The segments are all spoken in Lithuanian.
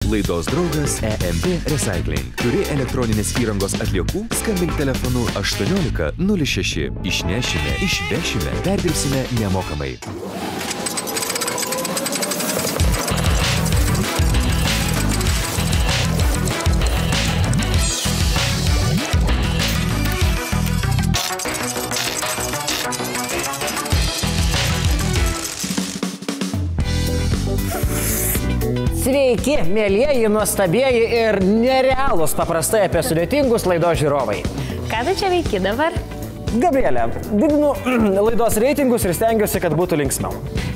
Laidos draugas EMP Recycling. Turi elektroninės įrangos atliekų? Skambink telefonu 1806. Išnešime, išvešime, perdirbsime nemokamai. Sveiki, mėlieji, nuostabieji ir nerealūs paprastai apie sudėtingus laidos žiūrovai. Ką tu čia veiki dabar? Gabrielė, didinu laidos reitingus ir stengiuosi, kad būtų linksmiau.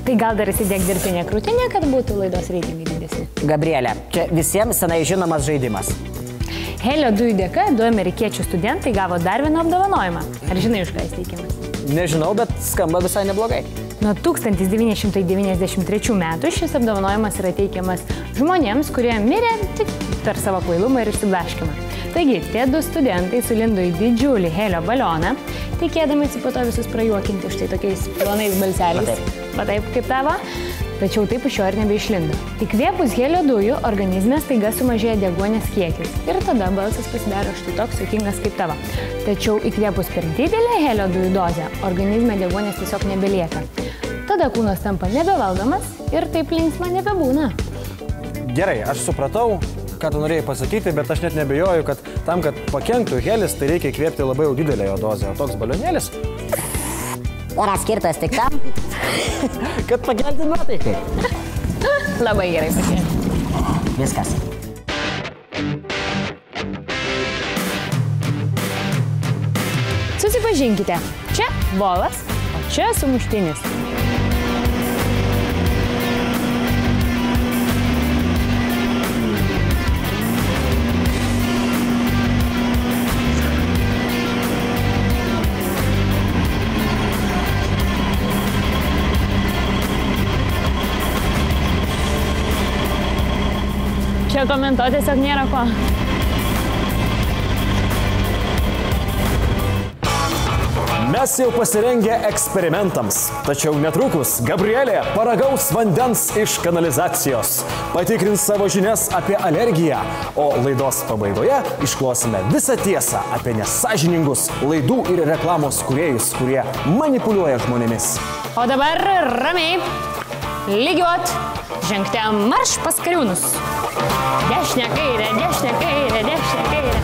Tai gal dar įsidėk dirbtinę krūtinę, kad būtų laidos reitingai didesni? Gabrielė, čia visiems senai žinomas žaidimas. Helio dujų dėka 2 amerikiečių studentai gavo dar vieną apdovanojimą. Ar žinai, už ką jis teikiamas? Nežinau, bet skamba visai neblogai. Nuo 1993 metų šis apdovanojimas yra teikiamas žmonėms, kurie mirė tik per savo kvailumą ir išsiblaškimą. Taigi, tie 2 studentai sulindo į didžiulį helio balioną, tikėdamasi po to visus prajuokinti štai tokiais plonais balseliais. Va taip kaip tavo. Tačiau taip iš jo ir nebeišlindo. Įkvėpus helio dujų, organizme staiga sumažėja deguonies kiekis ir tada balsas pasidaro štai toks juokingas kaip tavo. Tačiau įkvėpus per didelę helio dujų dozę, organizme deguonies tiesiog nebelieka. Tada kūnas tampa nebevaldomas ir taip linksma nebebūna. Gerai, aš supratau, ką tu norėjai pasakyti, bet aš net nebejoju, kad tam, kad pakenktų helis, tai reikia įkvėpti labai jau didelę jo dozę. O toks balionėlis yra skirtas tik tam, kad pakelti nuotaikai. Labai gerai pakelti. Viskas. Susipažinkite. Čia volas, o čia sumuštinis. Čia komentuoti tiesiog nėra ko. Mes jau pasirengę eksperimentams, tačiau netrukus Gabrielė paragaus vandens iš kanalizacijos, patikrins savo žinias apie alergiją, o laidos pabaigoje išklosime visą tiesą apie nesąžiningus laidų ir reklamos kūrėjus, kurie manipuliuoja žmonėmis. O dabar ramiai, lygiuot, žengte marš pas kariūnus. Dešinė kairė, dešinė kairė, dešinė kairė.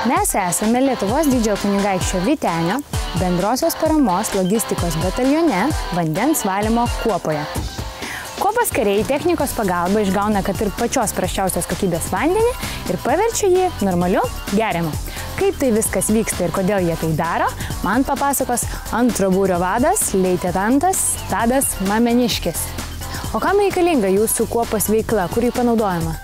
Mes esame Lietuvos didžiojo kunigaikščio Vytenio bendrosios paramos logistikos batalione vandens valymo kuopoje. Kuopos kariai technikos pagalba išgauna, kad ir pačios prasčiausios kokybės vandenį ir paverčia jį normaliu geriamu. Kaip tai viskas vyksta ir kodėl jie tai daro, man papasakos antro būrio vadas, leitenantas Tadas Mameniškis. O kam reikalinga jūsų kuopos veikla, kur jį panaudojama?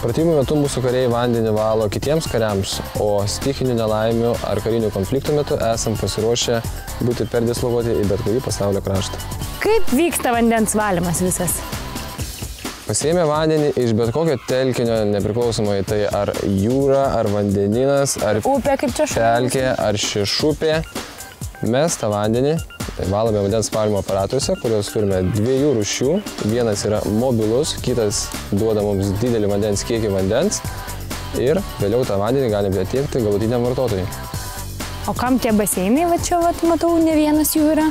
Pratybų metu mūsų kariai vandenį valo kitiems kariams, o stichinių nelaimių ar karinių konfliktų metu esam pasiruošę būti perdislovuoti į bet kurį pasaulio kraštą. Kaip vyksta vandens valymas visas? Pasiėmė vandenį iš bet kokio telkinio, nepriklausomai tai ar jūra, ar vandeninas, ar upė kaip čia pelkė, ar šešupė. Mes tą vandenį valome vandens valymo aparatuose, kuriuos turime 2 rūšių. Vienas yra mobilus, kitas duoda mums didelį vandens kiekį vandens ir vėliau tą vandenį galime tiekti galutiniam vartotojui. O kam tie baseinai, va čia matau, ne vienas jų yra?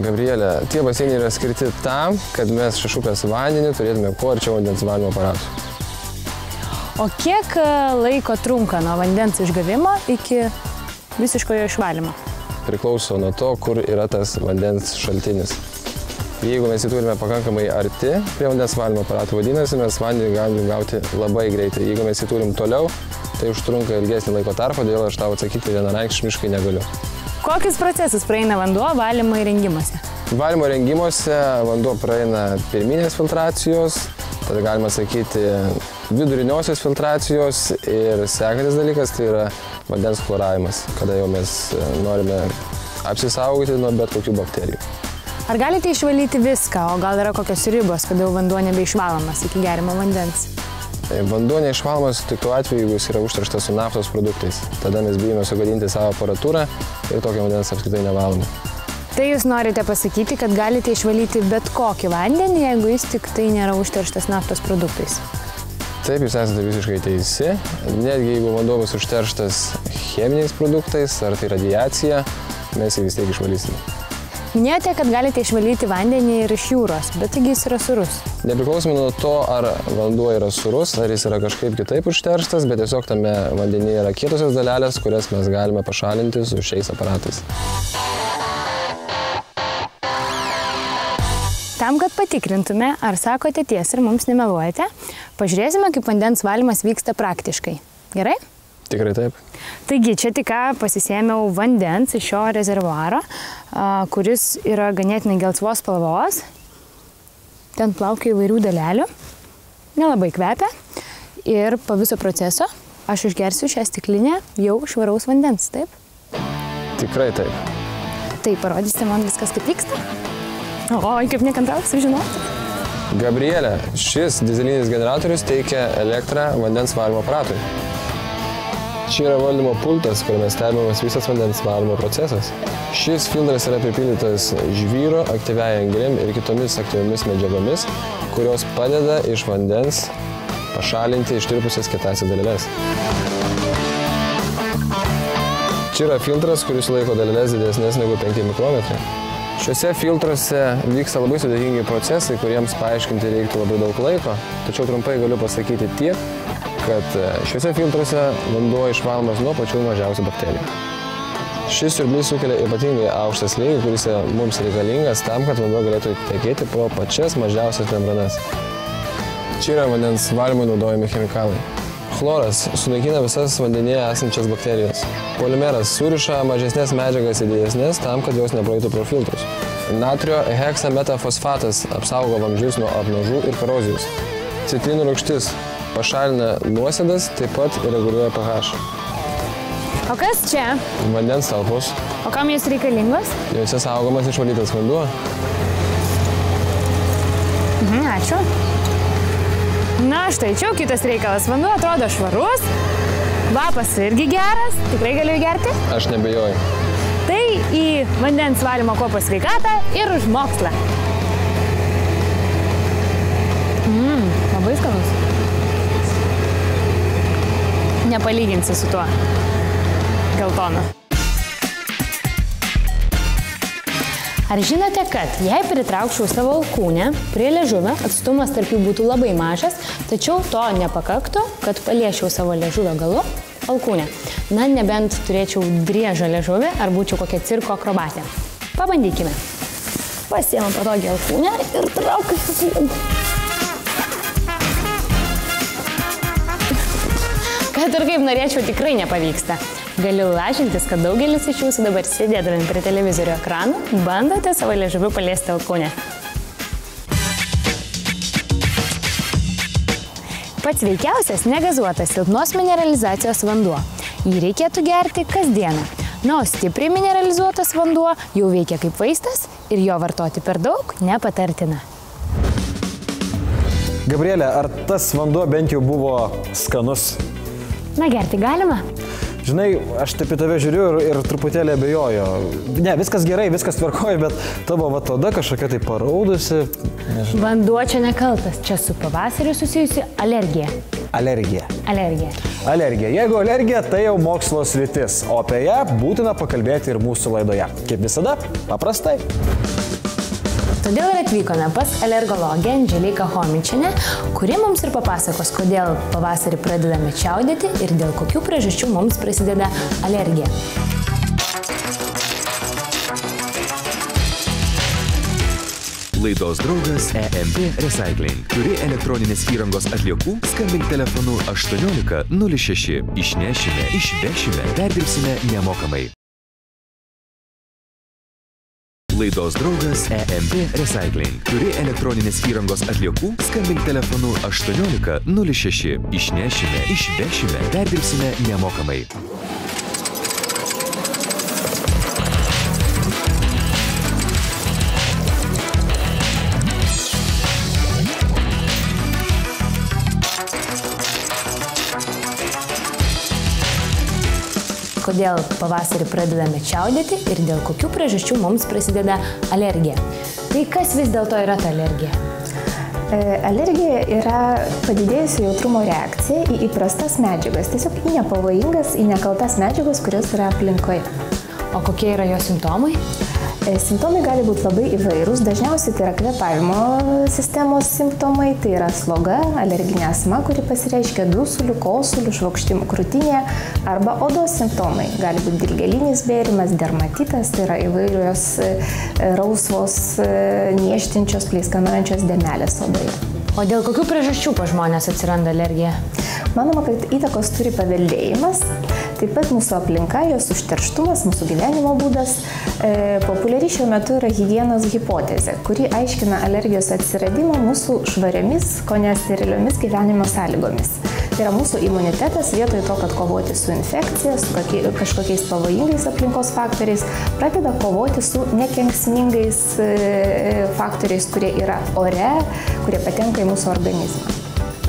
Gabrielė, tie baseinai yra skirti tam, kad mes šešupės vandenį turėtume kuo arčiau vandens valymo aparatų. O kiek laiko trunka nuo vandens išgavimo iki visiško jo išvalymo? Priklauso nuo to, kur yra tas vandens šaltinis. Jeigu mes jį turime pakankamai arti prie vandens valymo aparatų, vadinasi, mes vandenį galime gauti labai greitai. Jeigu mes jį turim toliau, tai užtrunka ilgesnį laiko tarpą, todėl aš tau atsakyti vienareikšmiškai negaliu. Kokius procesus praeina vanduo valymo įrengimuose? Valymo įrengimuose vanduo praeina pirminės filtracijos, tada galima sakyti viduriniosios filtracijos ir sekantis dalykas tai yra vandens chloravimas, kada jau mes norime apsisaugoti nuo bet kokių bakterijų. Ar galite išvalyti viską, o gal yra kokios ribos, kada jau vanduo nebeišvalomas iki gerimo vandens? Vanduo neišvalomas tik tuo atveju, jeigu jis yra užterštas su naftos produktais. Tada mes bijome sugadinti savo aparatūrą ir tokio vandens apskritai nevalome. Tai jūs norite pasakyti, kad galite išvalyti bet kokį vandenį, jeigu jis tik tai nėra užterštas naftos produktais. Taip, jūs esate visiškai teisi. Netgi jeigu vanduo bus užterštas cheminiais produktais ar tai radiacija, mes jį vis tiek išvalysime. Minėjote, kad galite išvalyti vandenį ir iš jūros, bet taigi jis yra surus. Nepriklausomai nuo to, ar vanduo yra surus, ar jis yra kažkaip kitaip užterštas, bet tiesiog tame vandenyje yra kietosios dalelės, kurias mes galime pašalinti su šiais aparatais. Tam, kad patikrintume, ar sakote tiesą ir mums nemeluojate, pažiūrėsime, kaip vandens valymas vyksta praktiškai. Gerai? Tikrai taip. Taigi, čia tik ką pasisėmiau vandens iš šio rezervuaro, kuris yra ganėtinai gelsvos spalvos. Ten plaukia įvairių dalelių, nelabai kvepia. Ir po viso proceso aš išgersiu šią stiklinę jau švaraus vandens, taip? Tikrai taip. Tai parodysite man viskas, kaip vyksta? Oi, kaip nekantrausiu žinoti. Gabrielė, šis dizelinis generatorius teikia elektrą vandens valymo aparatui. Čia yra valdymo pultas, kuriame stebimas visas vandens valymo procesas. Šis filtras yra pripildytas žvyro, aktyviąja anglimi ir kitomis aktyviomis medžiagomis, kurios padeda iš vandens pašalinti ištirpusias kietąsias daleles. Čia yra filtras, kuris laiko daleles didesnės negu 5 mikrometrai. Šiuose filtruose vyksta labai sudėtingi procesai, kuriems paaiškinti reiktų labai daug laiko, tačiau trumpai galiu pasakyti tiek, kad šiuose filtruose vanduo išvalomas nuo pačių mažiausių bakterijų. Šis siurblys sukelia ypatingai aukštą slėgį, kuris mums reikalingas tam, kad vanduo galėtų tekėti pro pačias mažiausias membranas. Čia yra vandens valymui naudojami chemikalai. Chloras sunaikina visas vandenyje esančias bakterijas. Polimeras suriša mažesnės medžiagas į didesnės tam, kad jos nepraeitų pro filtrus. Natrio heksametafosfatas apsaugo vamzdžius nuo apnažų ir korozijos. Citrinų rūgštis pašalina nuosėdas, taip pat reguliuoja pH. O kas čia? Vandens talpos. O kam jis reikalingos? Jose saugomas išvalytas vanduo. Ačiū. Na, štai čia kitas reikalas. Vanduo atrodo švarus, kvapas irgi geras. Tikrai galiu įgerti? Aš nebejoju. Tai į vandens valymo kopos sveikatą ir už mokslą. Labai skanus. Nepalyginsi su tuo geltonu. Ar žinote, kad jei pritraukčiau savo alkūnę prie liežuvio, atstumas tarp jų būtų labai mažas, tačiau to nepakaktų, kad paliečiau savo liežuvio galu alkūnę. Na, nebent turėčiau driežą liežuvį ar būčiau kokia cirko akrobatė. Pabandykime. Pasiėmam patogiai alkūnę ir traukiu su jum. Kad ir kaip norėčiau, tikrai nepavyksta. Galiu lažintis, kad daugelis iš jūsų dabar sėdėdami prie televizorio ekranų bandote savo liežuviu paliesti alkūnę. Pats veikiausias negazuotas silpnos mineralizacijos vanduo. Jį reikėtų gerti kasdieną. Na, o stipriai mineralizuotas vanduo jau veikia kaip vaistas ir jo vartoti per daug nepatartina. Gabrielė, ar tas vanduo bent jau buvo skanus? Na, gerti galima? Žinai, aš taip į tave žiūriu ir truputėlį abejoju. Ne, viskas gerai, viskas tvarkoja, bet tavo oda kažkokia tai paraudusi. Vanduo čia nekaltas, čia su pavasariu susijusi alergija. Alergija. Alergija. Alergija. Jeigu alergija, tai jau mokslo sritis, o apie ją būtina pakalbėti ir mūsų laidoje. Kaip visada, paprastai. Todėl ir atvykome pas alergologę Andželiką Homičienę, kuri mums ir papasakos, kodėl pavasarį pradedame čiaudėti ir dėl kokių priežasčių mums prasideda alergija. Laidos draugas EMP Recycling. Turi elektroninės įrangos atliekų? Skambink telefonu 1806. Išnešime, išvešime, perdirbsime nemokamai. Laidos draugas EMP Recycling. Turi elektroninės įrangos atliekų? Skambink telefonu 1806. Išnešime, išvešime, perdirbsime nemokamai. kodėl pavasarį pradedame čiaudėti ir dėl kokių priežasčių mums prasideda alergija. Tai kas vis dėlto yra ta alergija? Alergija yra padidėjusio jautrumo reakcija į įprastas medžiagas, tiesiog į nepavojingas, į nekaltas medžiagas, kurios yra aplinkoje. O kokie yra jo simptomai? Simptomai gali būti labai įvairūs, dažniausiai tai yra kvėpavimo sistemos simptomai, tai yra sloga, alerginė astma, kuri pasireiškia dusuliu, kosuliu, švokštimu krūtinėje, arba odos simptomai, gali būti dilgėlinis bėrimas, dermatitas, tai yra įvairios rausvos, niežtinčios, pleiskanojančios dėmelės odoje. O dėl kokių priežasčių pas žmonės atsiranda alergija? Manoma, kad įtakos turi paveldėjimas, taip pat mūsų aplinka, jos užterštumas, mūsų gyvenimo būdas. Populiari šiuo metu yra higienos hipotezė, kuri aiškina alergijos atsiradimą mūsų švariomis, ko ne steriliomis gyvenimo sąlygomis. Tai yra mūsų imunitetas vietoj to, kad kovoti su infekcija, su kažkokiais pavojingais aplinkos faktoriais, pradeda kovoti su nekenksmingais faktoriais, kurie yra ore, kurie patenka į mūsų organizmą.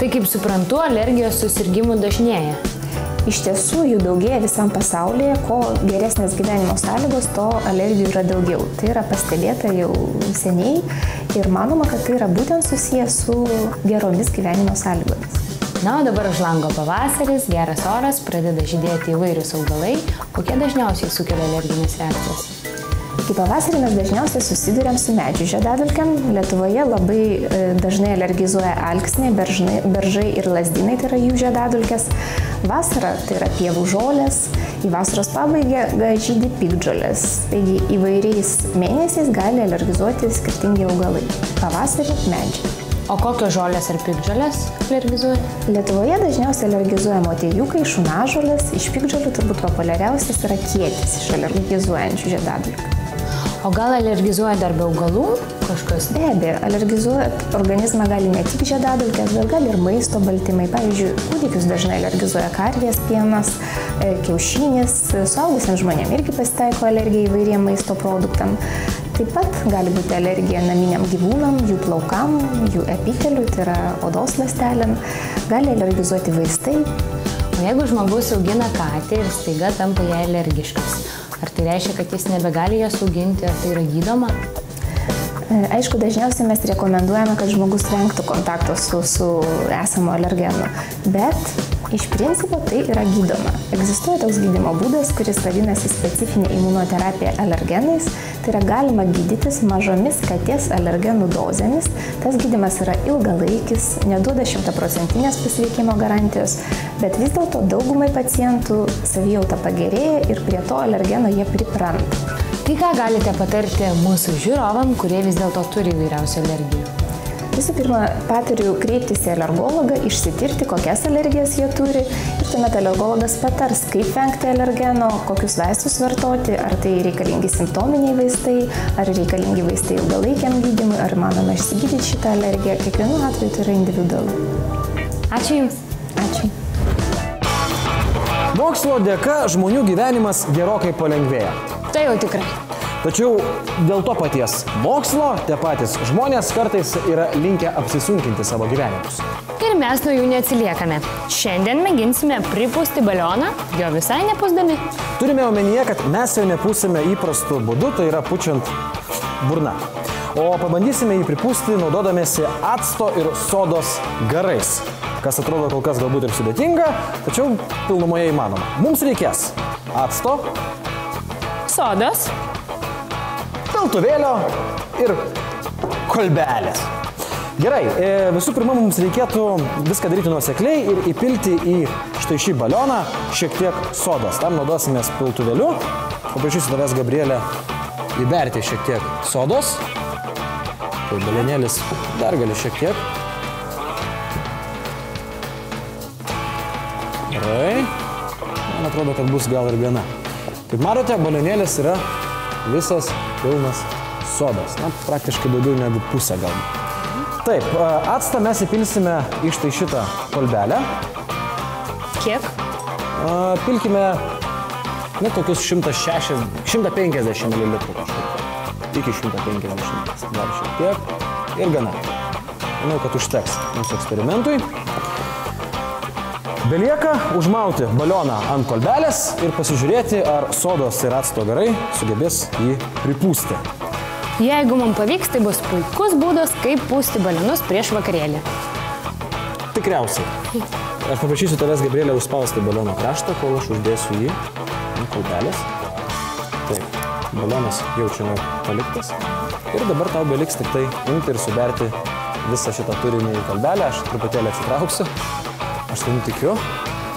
Tai kaip suprantu, alergijos susirgymų dažnėja. Iš tiesų, jų daugėja visam pasaulyje, ko geresnės gyvenimo sąlygos, to alergijų yra daugiau. Tai yra pastebėta jau seniai ir manoma, kad tai yra būtent susijęs su geromis gyvenimo sąlygomis. Na, o dabar už lango pavasaris, geras oras, pradeda žydėti įvairius augalai. Kokie dažniausiai sukelia alerginės reakcijas? Iki pavasarį mes dažniausiai susiduriam su medžių žiedadulkėm. Lietuvoje labai dažnai alergizuoja alksniai, beržai ir lazdynai, tai yra jų žiedadulkės. Vasara tai yra pievų žolės, į vasaros pabaigą žydi piktžolės. Taigi įvairiais mėnesiais gali alergizuoti skirtingi augalai. Pavasarį medžiai. O kokios žolės ar piktžolės alergizuoja? Lietuvoje dažniausiai alergizuoja motiejukai, šunažolės. Iš piktžolių turbūt populiariausias yra kietis iš alergizuojančių žiedadulkių. O gal alergizuoja dar be augalų kažkas? Be abejo, alergizuoja organizmą gali ne tik žiedadulkės, bet gali ir maisto baltymai. Pavyzdžiui, kūdikius dažnai alergizuoja karvės pienas, kiaušinis, suaugusiems žmonėms irgi pasitaiko alergija įvairiem maisto produktam. Taip pat gali būti alergija naminiam gyvūnam, jų plaukam, jų epiteliui, tai yra odos ląstelėm, gali alergizuoti vaistai. O jeigu žmogus augina katę ir staiga tampa jai alergiškas, ar tai reiškia, kad jis nebegali jas auginti, ar tai yra gydoma? Aišku, dažniausiai mes rekomenduojame, kad žmogus vengtų kontakto su esamu alergenu, bet iš principo tai yra gydoma. Egzistuoja toks gydymo būdas, kuris vadinasi specifinė imunoterapija alergenais. Tai yra galima gydytis mažomis katės alergenų dozėmis. Tas gydymas yra ilgalaikis, neduoda 100% pasveikimo garantijos, bet vis dėlto daugumai pacientų savijauta pagerėja ir prie to alergeno jie pripranta. Tai ką galite patarti mūsų žiūrovam, kurie vis dėlto turi įvairiausių alergijų? Visų pirma, patariu kreiptis į alergologą, išsitirti, kokias alergijas jie turi ir tuomet alergologas patars, kaip vengti alergeno, kokius vaistus vartoti, ar tai reikalingi simptominiai vaistai, ar reikalingi vaistai ilgalaikiam gydymui, ar manoma išsigydyti šitą alergiją. Kiekvienu atveju tai yra individualu. Ačiū Jums. Ačiū. Mokslo dėka žmonių gyvenimas gerokai palengvėja. Tai jau tikrai. Tačiau dėl to paties mokslo tie patys žmonės kartais yra linkę apsisunkinti savo gyvenimus. Ir mes nuo jų neatsiliekame. Šiandien mėginsime pripūsti balioną, jo visai nepūsdami. Turime omenyje, kad mes jo nepūsime įprastu būdu, tai yra pučiant burną. O pabandysime jį pripūsti naudodamiesi acto ir sodos garais, kas atrodo kol kas galbūt ir sudėtinga, tačiau pilnumoje įmanoma. Mums reikės acto, Sodos, piltuvėlio ir kolbelės. Gerai, visų pirma, mums reikėtų viską daryti nuosekliai ir įpilti į štai šį balioną šiek tiek sodos. Tam naudosimės piltuvėliu. Paprašysiu tavęs, Gabrielė, įberti šiek tiek sodos. Tai balionėlis dar gali šiek tiek. Gerai. Man atrodo, kad bus gal ir gana. Kaip matote, balionėlis yra visas pilnas sodos. Na, praktiškai daugiau negu pusę galbūt. Taip, actą mes įpilsime į štai šitą kolbelę. kiek? Pilkime tokius 150 ml kažkaip. Iki 150, dar šiek tiek ir gana. Manau, kad užteks mūsų eksperimentui. Belieka užmauti balioną ant kolbelės ir pasižiūrėti, ar sodos ir acto garai sugebės jį pripūsti. Jeigu mums pavyks, tai bus puikus būdas, kaip pūsti balionus prieš vakarėlį. Tikriausiai. Aš paprašysiu tavęs, Gabrielė, užspausti baliono kraštą, kol aš uždėsiu jį ant kolbelės. Taip, balionas jau čia paliktas. Ir dabar tau beliks tik tai imti ir suberti visą šitą turinį į kolbelę. Aš truputėlį atsitrauksiu. Aš tai nutikiu.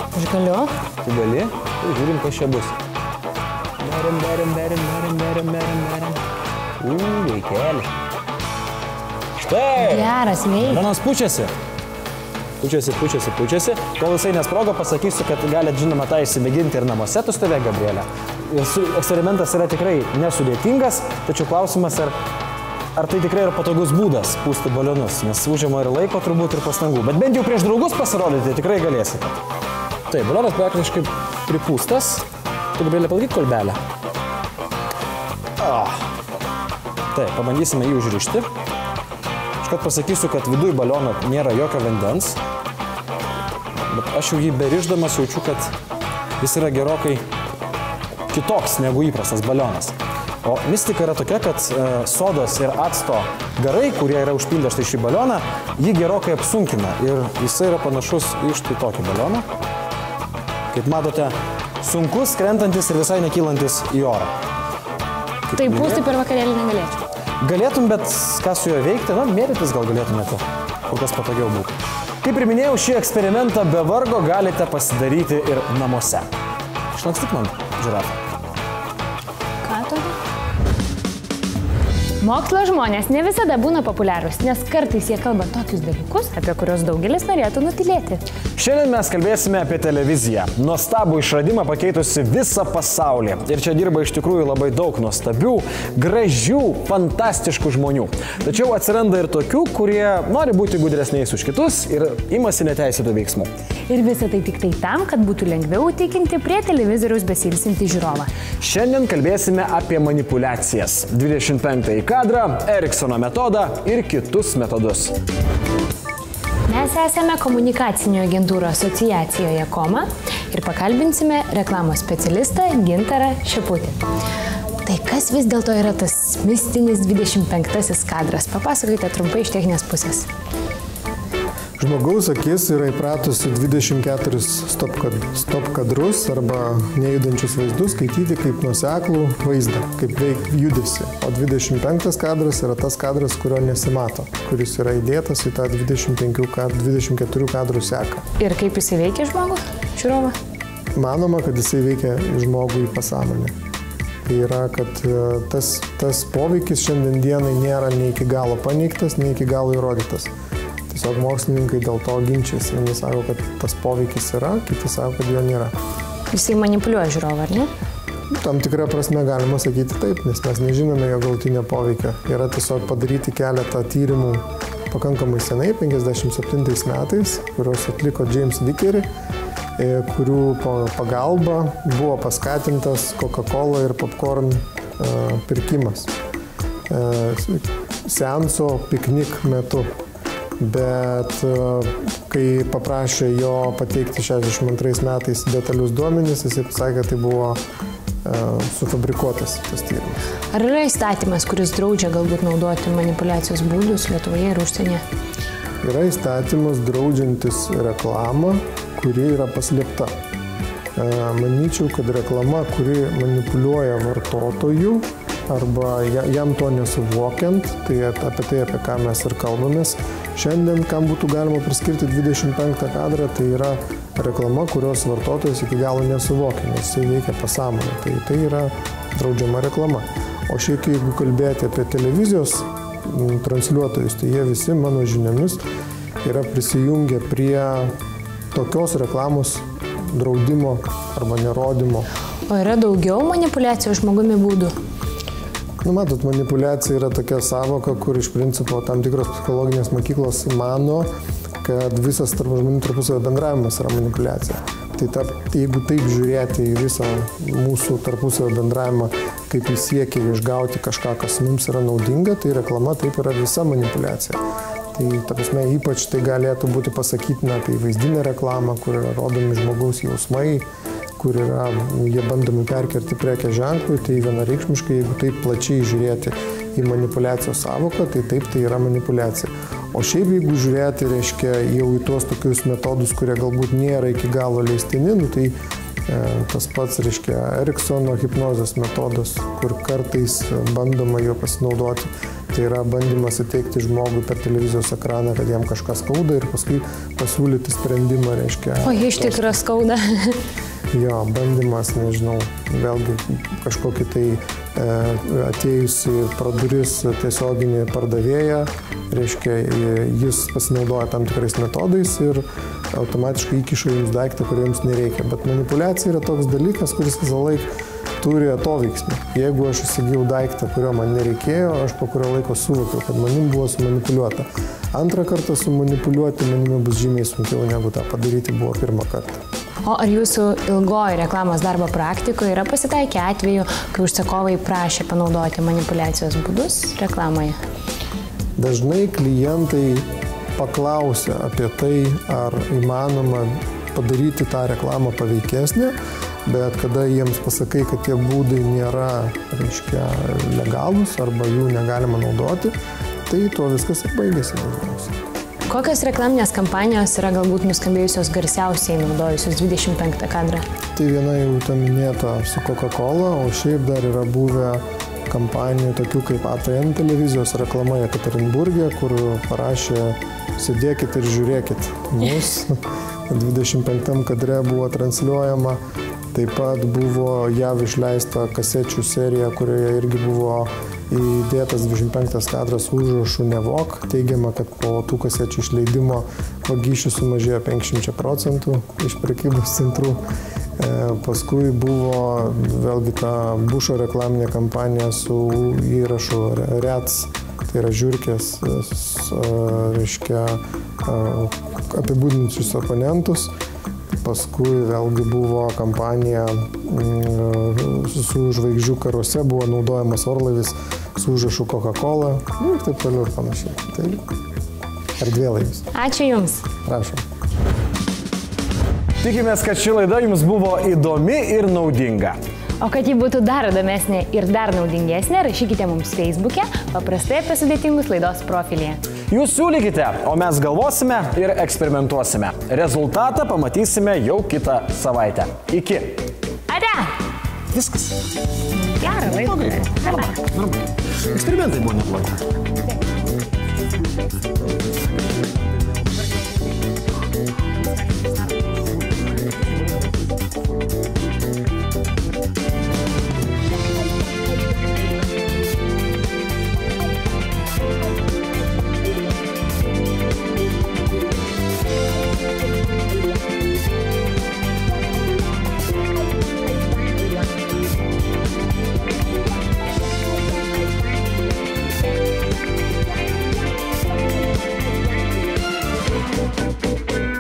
Aš galiu. Tu gali. Ir žiūrim, kas čia bus. Berim. Vaikeli. Štai. Geras, veikia. Balionas pučiasi. Pučiasi. Kol jisai nesprogo, pasakysiu, kad galit, žinoma, tą įsimėginti ir namuose tu stovė, Gabrielė. Eksperimentas yra tikrai nesudėtingas, tačiau klausimas, ar tai tikrai yra patogus būdas pūsti balionus, nes užima ir laiko turbūt ir pastangų. Bet bent jau prieš draugus pasirodyti tikrai galėsite. Taip, balionas praktiškai pripūstas. Tu, Gabrielė, palaikyk kolbelę. Taip, pabandysime jį užrišti. Iškart pasakysiu, kad viduj baliono nėra jokio vandens. Bet aš jau jį beriždamas jaučiu, kad jis yra gerokai kitoks negu įprastas balionas. O mistika yra tokia, kad sodos ir acto garai, kurie yra užpildę štai šį balioną, jį gerokai apsunkina. Ir jisai yra panašus į štai tokį balioną. Kaip matote, sunkus, krentantis ir visai nekylantis į orą. Tai pūsti per vakarėlį negalėčiau. Galėtum, bet ką su juo veikti, mėtytis gal galėtumėte, kur kas patogiau būtų. Kaip ir minėjau, šį eksperimentą be vargo galite pasidaryti ir namuose. Išlankstyk man, žirafą. Ką tokio? Mokslo žmonės ne visada būna populiarūs, nes kartais jie kalba tokius dalykus, apie kuriuos daugelis norėtų nutylėti. Šiandien mes kalbėsime apie televiziją. Nuostabų išradimą pakeitusi visą pasaulį. Ir čia dirba iš tikrųjų labai daug nuostabių, gražių, fantastiškų žmonių. Tačiau atsiranda ir tokių, kurie nori būti gudresniais už kitus ir imasi neteisėtų veiksmų. Ir visa tai tik tai tam, kad būtų lengviau įtikinti prie televizoriaus besilsinti žiūrovą. Šiandien kalbėsime apie manipulacijas, 25-ąjį kadrą, Eriksono metodą ir kitus metodus. Mes esame komunikacinių agentūrų asociacijoje KOMA ir pakalbinsime reklamos specialistą Gintarą Šeputį. Tai kas vis dėlto yra tas mistinis 25-asis kadras? Papasakokite trumpai iš techninės pusės. Žmogaus akis yra įpratusi 24 stop kadrus arba nejudančius vaizdus skaityti kaip nuoseklų vaizdą, kaip judesi. O 25 kadras yra tas kadras, kurio nesimato, kuris yra įdėtas į tą 24 kadrų seką. Ir kaip jisai veikia žmogų, žiūrovą? Manoma, kad jisai veikia žmogų į pasąmonę. Tai yra, kad tas poveikis šiandien dienai nėra nei iki galo paneigtas, nei iki galo įrodytas. Tiesiog mokslininkai dėl to ginčiasi. Vieni sako, kad tas poveikis yra, kiti sako, kad jo nėra. Jisai manipuliuoja žiūrovą, ar ne? Tam tikrą prasme galima sakyti taip, nes mes nežinome jo galutinio poveikio. Yra tiesiog padaryti keletą tyrimų pakankamai senai, 57 metais, kuriuos atliko James Vickeri, kurių pagalba buvo paskatintas Coca-Cola ir popcorn pirkimas seanso piknik metu. Bet kai paprašė jo pateikti 62 metais detalius duomenis, jis pasakė, kad tai buvo sufabrikuotas tas tyrimas. Ar yra įstatymas, kuris draudžia galbūt naudoti manipulacijos būdus Lietuvoje ir užsienyje? Yra įstatymas draudžiantis reklamą, kuri yra paslėpta. Manyčiau, kad reklama, kuri manipuliuoja vartotojų, arba jam to nesuvokiant, tai apie ką mes ir kalbamės. Šiandien, kam būtų galima priskirti 25 kadrą, tai yra reklama, kurios vartotojas iki galo nesuvokia, nes jisai veikia pasąmonę. Tai yra draudžiama reklama. O šiaip, jeigu kalbėti apie televizijos transliuotojus, tai jie visi, mano žiniomis, yra prisijungę prie tokios reklamos draudimo arba nerodymo. O yra daugiau manipuliacijos žmogumi būdų? Matot, manipuliacija yra tokia savoka, kur iš principo tam tikros psichologinės mokyklos mano, kad visas žmonių tarpusavio bendravimas yra manipuliacija. Tai jeigu taip žiūrėti į visą mūsų tarpusavio bendravimą, kaip į siekį išgauti kažką, kas mums yra naudinga, tai reklama taip yra visa manipuliacija. Tai, ta prasme, ypač tai galėtų būti pasakytina apie vaizdinę reklamą, kur yra rodomi žmogaus jausmai, kur yra, jie bandomi perkelti prekės ženklui, tai vienareikšmiškai, jeigu taip plačiai žiūrėti į manipulacijos savoką, tai taip, tai yra manipulacija. O šiaip, jeigu žiūrėti, reiškia, jau į tuos tokius metodus, kurie galbūt nėra iki galo leistini, nu, tai tas pats, reiškia, Eriksono hipnozės metodas, kur kartais bandoma jo pasinaudoti. Tai yra bandymas įteikti žmogui per televizijos ekraną, kad jam kažkas skauda ir paskui pasiūlyti sprendimą, reiškia. O iš tikrųjų skauda. Jo, bandymas, nežinau, vėlgi kažkokį tai atėjusi pro duris tiesioginį pardavėją, reiškia, jis pasinaudoja tam tikrais metodais ir automatiškai įkiša jums daiktą, kurio jums nereikia. Bet manipulacija yra toks dalykas, kuris visą laiką turi atoveiksmį. Jeigu aš įsigijau daiktą, kurio man nereikėjo, aš po kurio laiko suvokiau, kad manim buvo sumanipuliuota. Antrą kartą sumanipuliuoti manimi bus žymiai sunkiau, negu tą padaryti buvo pirmą kartą. O ar jūsų ilgoji reklamos darbo praktikoje yra pasitaikę atveju, kai užsakovai prašė panaudoti manipulacijos būdus reklamoje? Dažnai klientai paklausia apie tai, ar įmanoma padaryti tą reklamą paveikesnę, bet kada jiems pasakai, kad tie būdai nėra, reiškia, legalūs arba jų negalima naudoti, tai tuo viskas ir baigėsi dažniausiai. Kokios reklaminės kampanijos yra galbūt nuskambėjusios garsiausiai naudojusios 25 kadrą? Tai viena jau ta minėta su Coca-Cola, o šiaip dar yra buvę kampanijų tokių kaip ATN televizijos reklama Jekaterinburge, kur parašė "Sėdėkit ir žiūrėkit mus". 25 kadre buvo transliuojama. Taip pat buvo JAV išleista kasečių serija, kurioje irgi buvo įdėtas 25 kadras užrašų "Nevok". Teigiama, kad po tų kasečių išleidimo vagysčių sumažėjo 50% iš prekybos centrų. Paskui buvo vėlgi ta Bušo reklaminė kampanija su įrašu "Rets", tai yra žiurkės, reiškia, apibūdinčius oponentus. Paskui vėlgi buvo kampanija su žvaigždžių karuose, buvo naudojamas orlaivis su užrašu Coca-Cola ir taip toliau ir panašiai. Tai erdvėlaivis. Ačiū Jums. Prašom. Tikimės, kad ši laida Jums buvo įdomi ir naudinga. O kad ji būtų dar įdomesnė ir dar naudingesnė, rašykite mums Facebook'e, paprastai apie sudėtingus laidos profilyje. Jūs siūlykite, o mes galvosime ir eksperimentuosime. Rezultatą pamatysime jau kitą savaitę. Iki. Ate! Viskas. Gerą laiką. Normaliai. Eksperimentai buvo neblogi.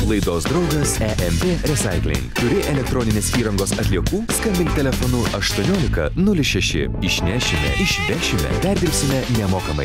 Laidos draugas EMP Recycling. Turi elektroninės įrangos atliekų? Skambink telefonu 18 06. Išnešime, išvešime, perdirbsime nemokamai.